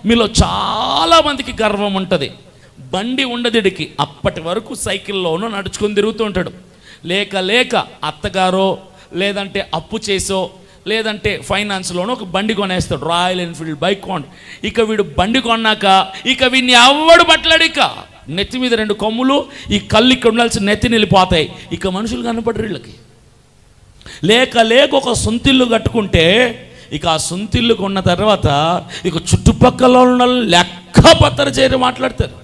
మీలో చాలామందికి గర్వం ఉంటుంది. బండి ఉండదిడికి అప్పటి వరకు సైకిల్లోనూ నడుచుకొని తిరుగుతూ ఉంటాడు. లేక అత్తగారో లేదంటే అప్పు చేసో లేదంటే ఫైనాన్స్లోనూ ఒక బండి కొనేస్తాడు, రాయల్ ఎన్ఫీల్డ్ బైక్ కొని. ఇక వీడు బండి కొన్నాక ఇక వీడిని ఎవ్వడు పట్టలేడు. ఇక నెత్తి మీద 2 కొమ్ములు, ఈ కళ్ళు ఇక్కడ ఉండాల్సిన నెత్తి నిలిపోతాయి. ఇక మనుషులు కనపడరు వీళ్ళకి. లేక ఒక సొంతిల్లు కట్టుకుంటే ఇక ఆ సొంతిల్లు కొన్న తర్వాత ఇక చుట్టుపక్కల ఉన్న లెక్క పత్తర చేరి మాట్లాడతారు.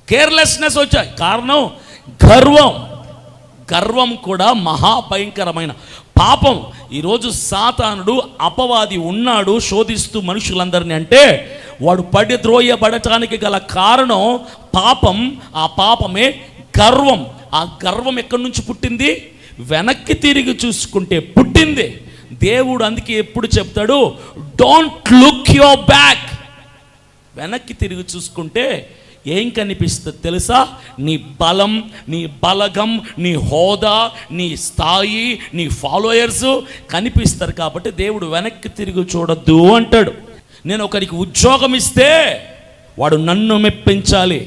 కేర్లెస్నెస్ వచ్చాయి. కారణం గర్వం కూడా మహాభయంకరమైన పాపం. ఈరోజు సాతానుడు అపవాది ఉన్నాడు శోధిస్తూ మనుషులందరినీ. అంటే వాడు ద్రోయబడటానికి గల కారణం పాపం. ఆ పాపమే గర్వం. ఆ గర్వం ఎక్కడి నుంచి పుట్టింది? వెనక్కి తిరిగి చూసుకుంటే పుట్టింది. దేవుడు అందుకే ఎప్పుడు చెప్తాడు, డోంట్ లుక్ యువర్ బ్యాక్. వెనక్కి తిరిగి చూసుకుంటే ఏం కనిపిస్తుంది తెలుసా? నీ బలం, నీ బలగం, నీ హోదా, నీ స్థాయి, నీ ఫాలోయర్స్ కనిపిస్తారు. కాబట్టి దేవుడు వెనక్కి తిరిగి చూడొద్దు అంటాడు. నేను ఒకరికి ఉద్యోగం ఇస్తే వాడు నన్ను మెప్పించాలి,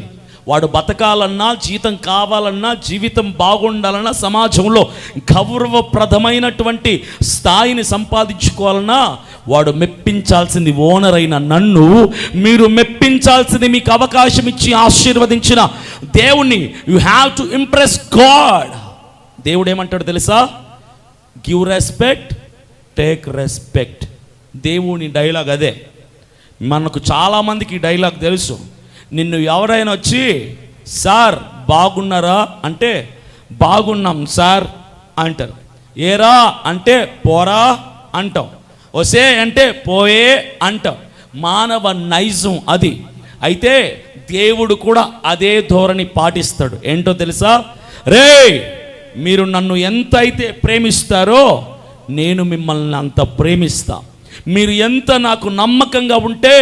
వాడు బతకాలన్నా, జీతం కావాలన్నా, జీవితం బాగుండాలన్నా, సమాజంలో గౌరవప్రదమైనటువంటి స్థాయిని సంపాదించుకోవాలన్నా వాడు మెప్పించాల్సింది ఓనర్ అయిన నన్ను. మీరు మెప్పించాల్సింది మీకు అవకాశం ఇచ్చి ఆశీర్వదించిన దేవుణ్ణి. You have to impress God. దేవుడు ఏమంటాడు తెలుసా? Give respect, take respect. దేవుని డైలాగ్ అదే. మనకు చాలామందికి ఈ డైలాగ్ తెలుసు. నిన్ను ఎవరైనా వచ్చి సార్ బాగున్నారా అంటే బాగున్నాం సార్ అంటారు. ఏరా అంటే పోరా అంటాం. వసే అంటే పోయే అంటాం. మానవ నైజం అది. అయితే దేవుడు కూడా అదే ధోరణి పాటిస్తాడు. ఏంటో తెలుసా? రే, మీరు నన్ను ఎంత అయితే ప్రేమిస్తారో నేను మిమ్మల్ని అంత ప్రేమిస్తా. మీరు ఎంత నాకు నమ్మకంగా ఉంటే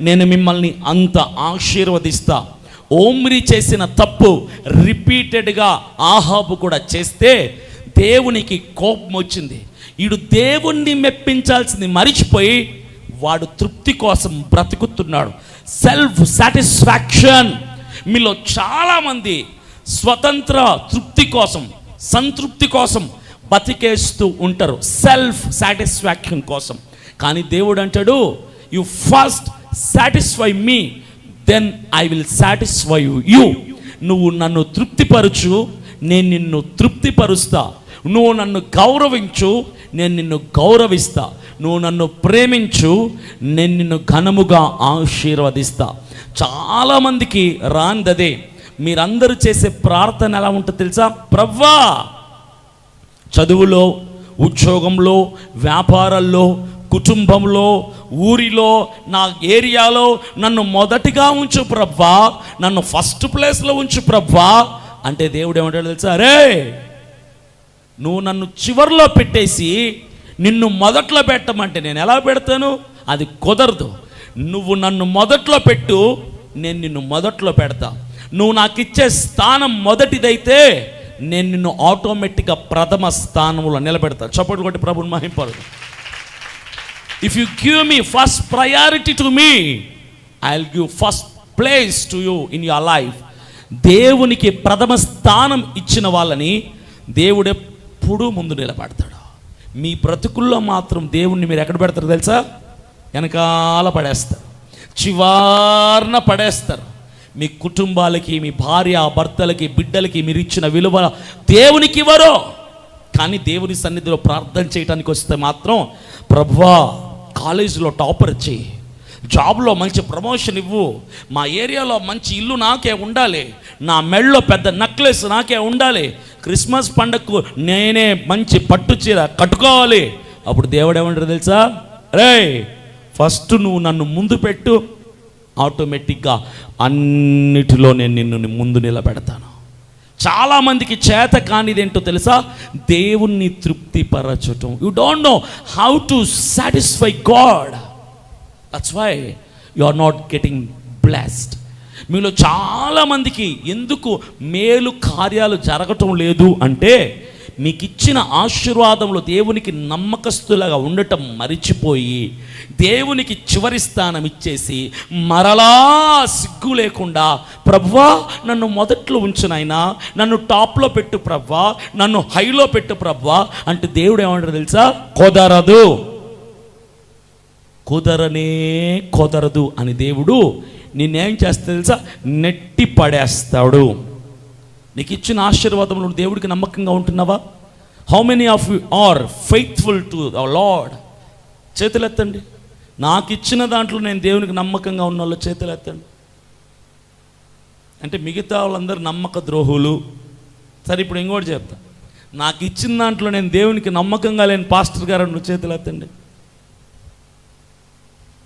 నేను మిమ్మల్ని అంత ఆశీర్వదిస్తా. ఓమ్రి చేసిన తప్పు రిపీటెడ్గా ఆహాబు కూడా చేస్తే దేవునికి కోపం వచ్చింది. వీడు దేవుణ్ణి మెప్పించాల్సింది మరిచిపోయి వాడు తృప్తి కోసం బ్రతుకుతున్నాడు. Self satisfaction. మీలో చాలామంది స్వతంత్ర తృప్తి కోసం, సంతృప్తి కోసం బతికేస్తూ ఉంటారు, సెల్ఫ్ సాటిస్ఫాక్షన్ కోసం. కానీ దేవుడు అంటాడు, you first satisfy me, then I will satisfy you. నువ్వు నన్ను తృప్తిపరచు, నేను నిన్ను తృప్తిపరుస్తా. నువ్వు నన్ను గౌరవించు, నేను నిన్ను గౌరవిస్తా. నువ్వు నన్ను ప్రేమించు, నేను నిన్ను ఘనముగా ఆశీర్వదిస్తా. చాలామందికి రాందదే. మీరందరూ చేసే ప్రార్థన ఎలా ఉంటుంది తెలుసా? ప్రభువా, చదువులో, ఉద్యోగంలో, వ్యాపారాల్లో, కుటుంబంలో, ఊరిలో, నా ఏరియాలో నన్ను మొదటిగా ఉంచు ప్రభువా, నన్ను ఫస్ట్ ప్లేస్లో ఉంచు ప్రభువా అంటే దేవుడు ఏమంటాడు తెలుసా? రే, నువ్వు నన్ను చివర్లో పెట్టేసి నిన్ను మొదట్లో పెట్టమంటే నేను ఎలా పెడతాను? అది కుదరదు. నువ్వు నన్ను మొదట్లో పెట్టు, నేను నిన్ను మొదట్లో పెడతా. నువ్వు నాకు ఇచ్చే స్థానం మొదటిదైతే నేను నిన్ను ఆటోమేటిక్గా ప్రథమ స్థానంలో నిలబెడతా. చప్పట్లు కొట్టి ప్రభుని మహింపరు. If you give me first priority to me, I will give first place to you in your life. దేవునికి ప్రథమ స్థానం ఇచ్చిన వాళ్ళని దేవుడు ఎప్పుడూ ముందు నిలబెడతాడు. మీ బ్రతుకుల్లో మాత్రం దేవుణ్ణి మీరు ఎక్కడ పెడతారు తెలుసా? వెనకాల పడేస్తారు, చివార్న పడేస్తారు. మీ కుటుంబాలకి, మీ భార్య భర్తలకి, బిడ్డలకి మీరు ఇచ్చిన విలువ దేవునికి ఇవ్వరు. కానీ దేవుని సన్నిధిలో ప్రార్థన చేయడానికి వస్తే మాత్రం, ప్రభువా కాలేజీలో టాపర్ చేయి, జాబ్లో మంచి ప్రమోషన్ ఇవ్వు, మా ఏరియాలో మంచి ఇల్లు నాకే ఉండాలి, నా మెడలో పెద్ద నెక్లెస్ నాకే ఉండాలి, క్రిస్మస్ పండగకు నేనే మంచి పట్టు చీర కట్టుకోవాలి. అప్పుడు దేవుడు ఏమంటారు తెలుసా? రే, ఫస్ట్ నువ్వు నన్ను ముందు పెట్టు, ఆటోమేటిక్గా అన్నిటిలో నేను నిన్ను ముందు నిలబెడతాను. చాలామందికి చేత కానిదేంటో తెలుసా? దేవుణ్ణి తృప్తిపరచటం. You don't know how to satisfy God. That's why you are not getting blessed. మీలో చాలామందికి ఎందుకు మేలు కార్యాలు జరగటం లేదు అంటే, మీకు ఇచ్చిన ఆశీర్వాదంలో దేవునికి నమ్మకస్తులుగా ఉండటం మరిచిపోయి దేవునికి చివరి స్థానం ఇచ్చేసి మరలా సిగ్గు లేకుండా ప్రభువా నన్ను మొదట్లో ఉంచునైనా, నన్ను టాప్లో పెట్టు ప్రభువా, నన్ను హైలో పెట్టు ప్రభువా అంటే దేవుడు ఏమంటారు తెలుసా? కుదరదు అని దేవుడు నిన్నేం చేస్తా తెలుసా? నెట్టి పడేస్తాడు. నీకు ఇచ్చిన ఆశీర్వాదంలో దేవుడికి నమ్మకంగా ఉంటున్నావా? How many of you are faithful to our Lord? చేతులెత్తండి. నాకు ఇచ్చిన దాంట్లో నేను దేవునికి నమ్మకంగా ఉన్న వాళ్ళు చేతులెత్తండి. అంటే మిగతా వాళ్ళందరూ నమ్మక ద్రోహులు. సరే, ఇప్పుడు ఇంకోటి చెప్తా. నాకు ఇచ్చిన దాంట్లో నేను దేవునికి నమ్మకంగా లేని పాస్టర్ గారు నువ్వు చేతులెత్తండి.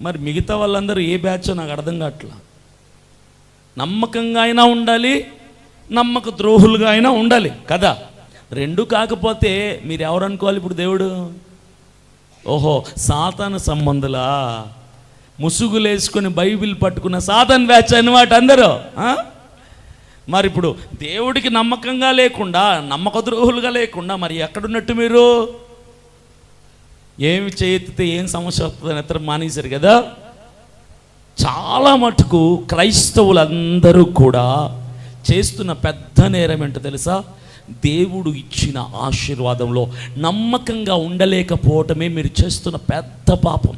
మరి మిగతా వాళ్ళందరూ ఏ బ్యాచో నాకు అర్థం కావట్లా. నమ్మకంగా అయినా ఉండాలి, నమ్మక ద్రోహులుగా అయినా ఉండాలి కదా. రెండు కాకపోతే మీరు ఎవరు అనుకోవాలి ఇప్పుడు? దేవుడు ఓహో సాతాను సంబంధులా, ముసుగులేసుకొని బైబిల్ పట్టుకున్న సాతాను బ్యాచ్ అన్నమాట అందరూ. మరి ఇప్పుడు దేవుడికి నమ్మకంగా లేకుండా, నమ్మక ద్రోహులుగా లేకుండా మరి ఎక్కడున్నట్టు మీరు? ఏమి చేతితే ఏం సమస్య వస్తుందని ఎత్తడం మానేశారు కదా. చాలా మటుకు క్రైస్తవులందరూ కూడా చేస్తున్న పెద్ద నేరం ఏంటో తెలుసా? దేవుడు ఇచ్చిన ఆశీర్వాదంలో నమ్మకంగా ఉండలేకపోవటమే మీరు చేస్తున్న పెద్ద పాపం.